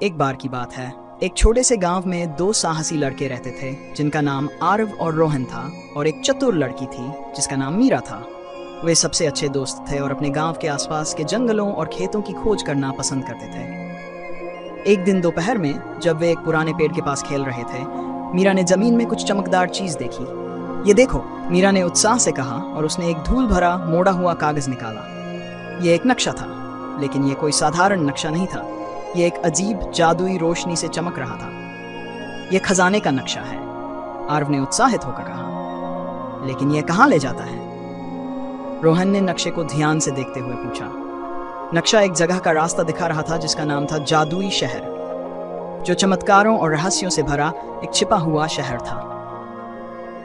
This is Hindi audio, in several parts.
एक बार की बात है, एक छोटे से गांव में दो साहसी लड़के रहते थे जिनका नाम आरव और रोहन था, और एक चतुर लड़की थी जिसका नाम मीरा था। वे सबसे अच्छे दोस्त थे और अपने गांव के आसपास के जंगलों और खेतों की खोज करना पसंद करते थे। एक दिन दोपहर में जब वे एक पुराने पेड़ के पास खेल रहे थे, मीरा ने जमीन में कुछ चमकदार चीज देखी। ये देखो, मीरा ने उत्साह से कहा और उसने एक धूल भरा मोड़ा हुआ कागज निकाला। ये एक नक्शा था, लेकिन ये कोई साधारण नक्शा नहीं था। ये एक अजीब जादुई रोशनी से चमक रहा था। ये खजाने का नक्शा है, आरव ने उत्साहित होकर कहा। लेकिन ये कहाँ ले जाता है? रोहन ने नक्शे को ध्यान से देखते हुए पूछा। नक्शा एक जगह का रास्ता दिखा रहा था जिसका नाम था जादुई शहर, जो चमत्कारों और रहस्यों से भरा एक छिपा हुआ शहर था।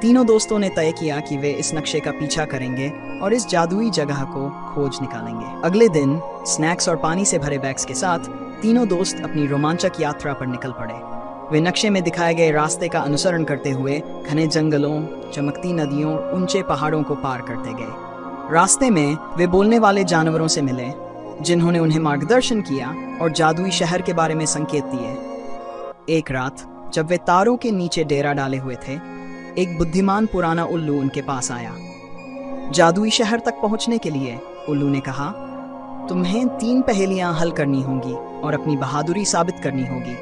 तीनों दोस्तों ने तय किया कि वे इस नक्शे का पीछा करेंगे और इस जादुई जगह को खोज निकालेंगे। अगले दिन स्नैक्स और पानी से भरे बैग्स के साथ तीनों दोस्त अपनी रोमांचक यात्रा पर निकल पड़े। वे नक्शे में दिखाए गए रास्ते का अनुसरण करते हुए घने जंगलों, चमकती नदियों, ऊंचे पहाड़ों को पार करते गए। रास्ते में वे बोलने वाले जानवरों से मिले जिन्होंने उन्हें मार्गदर्शन किया और जादुई शहर के बारे में संकेत दिए। एक रात जब वे तारों के नीचे डेरा डाले हुए थे, एक बुद्धिमान पुराना उल्लू उनके पास आया। जादुई शहर तक पहुंचने के लिए उल्लू ने कहा, तुम्हें 3 पहेलियां हल करनी होंगी और अपनी बहादुरी साबित करनी होगी,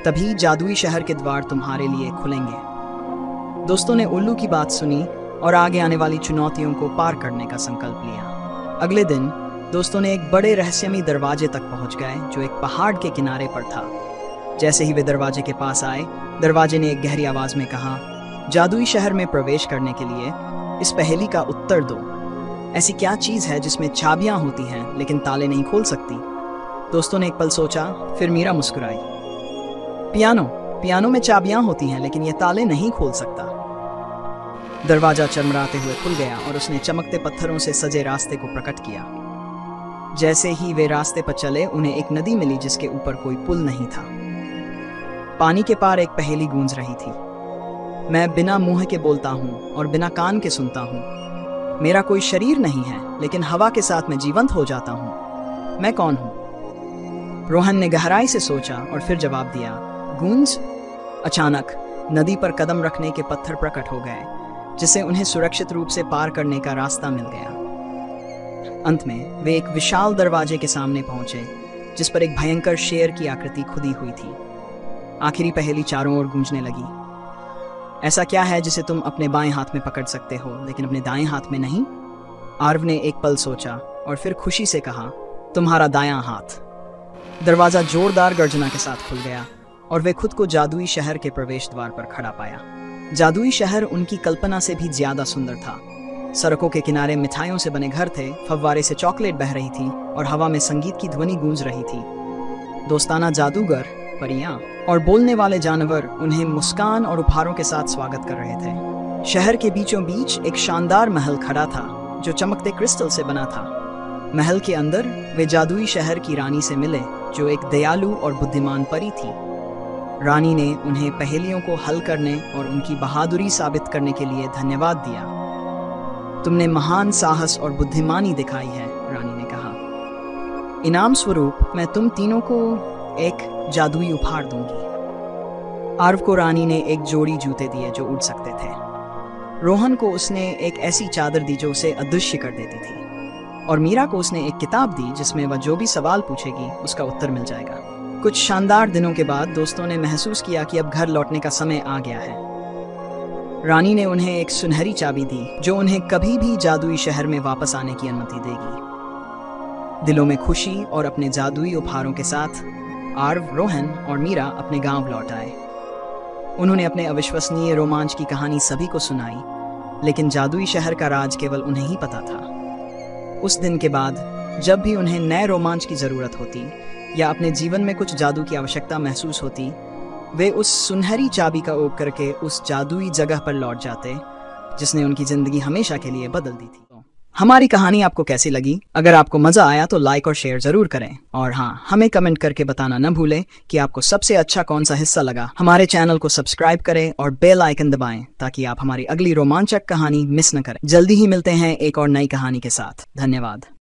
तभी जादुई शहर के द्वार तुम्हारे लिए खुलेंगे। दोस्तों ने उल्लू की बात सुनी और आगे आने वाली चुनौतियों को पार करने का संकल्प लिया। अगले दिन दोस्तों ने एक बड़े रहस्यमयी दरवाजे तक पहुंच गए जो एक पहाड़ के किनारे पर था। जैसे ही वे दरवाजे के पास आए, दरवाजे ने एक गहरी आवाज में कहा, जादुई शहर में प्रवेश करने के लिए इस पहेली का उत्तर दो। ऐसी क्या चीज है जिसमें चाबियां होती हैं लेकिन ताले नहीं खोल सकती? दोस्तों ने एक पल सोचा, फिर मीरा मुस्कुराई। पियानो में चाबियां होती हैं लेकिन यह ताले नहीं खोल सकता। दरवाजा चरमराते हुए खुल गया और उसने चमकते पत्थरों से सजे रास्ते को प्रकट किया। जैसे ही वे रास्ते पर चले, उन्हें एक नदी मिली जिसके ऊपर कोई पुल नहीं था। पानी के पार एक पहेली गूंज रही थी। मैं बिना मुंह के बोलता हूँ और बिना कान के सुनता हूँ। मेरा कोई शरीर नहीं है, लेकिन हवा के साथ मैं जीवंत हो जाता हूँ। मैं कौन हूँ? रोहन ने गहराई से सोचा और फिर जवाब दिया, गूंज। अचानक नदी पर कदम रखने के पत्थर प्रकट हो गए, जिससे उन्हें सुरक्षित रूप से पार करने का रास्ता मिल गया। अंत में वे एक विशाल दरवाजे के सामने पहुंचे, जिस पर एक भयंकर शेर की आकृति खुदी हुई थी। आखिरी पहेली चारों ओर गूंजने लगी। ऐसा क्या है जिसे तुम अपने बाएं हाथ में पकड़ सकते हो लेकिन अपने दाएं हाथ में नहीं? आरव ने एक पल सोचा और फिर खुशी से कहा, तुम्हारा दायां हाथ। दरवाजा जोरदार गर्जना के साथ खुल गया और वे खुद को जादुई शहर के प्रवेश द्वार पर खड़ा पाया। जादुई शहर उनकी कल्पना से भी ज्यादा सुंदर था। सड़कों के किनारे मिठाइयों से बने घर थे, फव्वारे से चॉकलेट बह रही थी और हवा में संगीत की ध्वनि गूंज रही थी। दोस्ताना जादूगर, परियां और बोलने वाले जानवर उन्हें मुस्कान और उपहारों के साथ स्वागत कर रहे थे। शहर के बीचों बीच एक शानदार महल खड़ा था जो चमकते क्रिस्टल से बना था। महल के अंदर वे जादुई शहर की रानी से मिले, जो एक दयालु और बुद्धिमान परी थी। रानी ने उन्हें पहेलियों को हल करने और उनकी बहादुरी साबित करने के लिए धन्यवाद दिया। तुमने महान साहस और बुद्धिमानी दिखाई है, रानी ने कहा। इनाम स्वरूप मैं तुम तीनों को एक जादुई उपहार दूंगी। आरव को रानी ने एक जोड़ी जूते दिए जो उड़ सकते थे। रोहन को उसने एक ऐसी चादर दी जो उसे अदृश्य कर देती थी, और मीरा को उसने एक किताब दी जिसमें वह जो भी सवाल पूछेगी उसका उत्तर मिल जाएगा। कुछ शानदार दिनों के बाद दोस्तों ने महसूस किया कि अब घर लौटने का समय आ गया है। रानी ने उन्हें एक सुनहरी चाबी दी जो उन्हें कभी भी जादुई शहर में वापस आने की अनुमति देगी। दिलों में खुशी और अपने जादुई उपहारों के साथ आरव, रोहन और मीरा अपने गांव लौट आए। उन्होंने अपने अविश्वसनीय रोमांच की कहानी सभी को सुनाई, लेकिन जादुई शहर का राज केवल उन्हें ही पता था। उस दिन के बाद जब भी उन्हें नए रोमांच की जरूरत होती या अपने जीवन में कुछ जादू की आवश्यकता महसूस होती, वे उस सुनहरी चाबी का उपयोग करके उस जादुई जगह पर लौट जाते जिसने उनकी जिंदगी हमेशा के लिए बदल दी थी। हमारी कहानी आपको कैसी लगी? अगर आपको मजा आया तो लाइक और शेयर जरूर करें, और हाँ, हमें कमेंट करके बताना न भूलें कि आपको सबसे अच्छा कौन सा हिस्सा लगा। हमारे चैनल को सब्सक्राइब करें और बेल आइकन दबाएं ताकि आप हमारी अगली रोमांचक कहानी मिस न करें। जल्दी ही मिलते हैं एक और नई कहानी के साथ। धन्यवाद।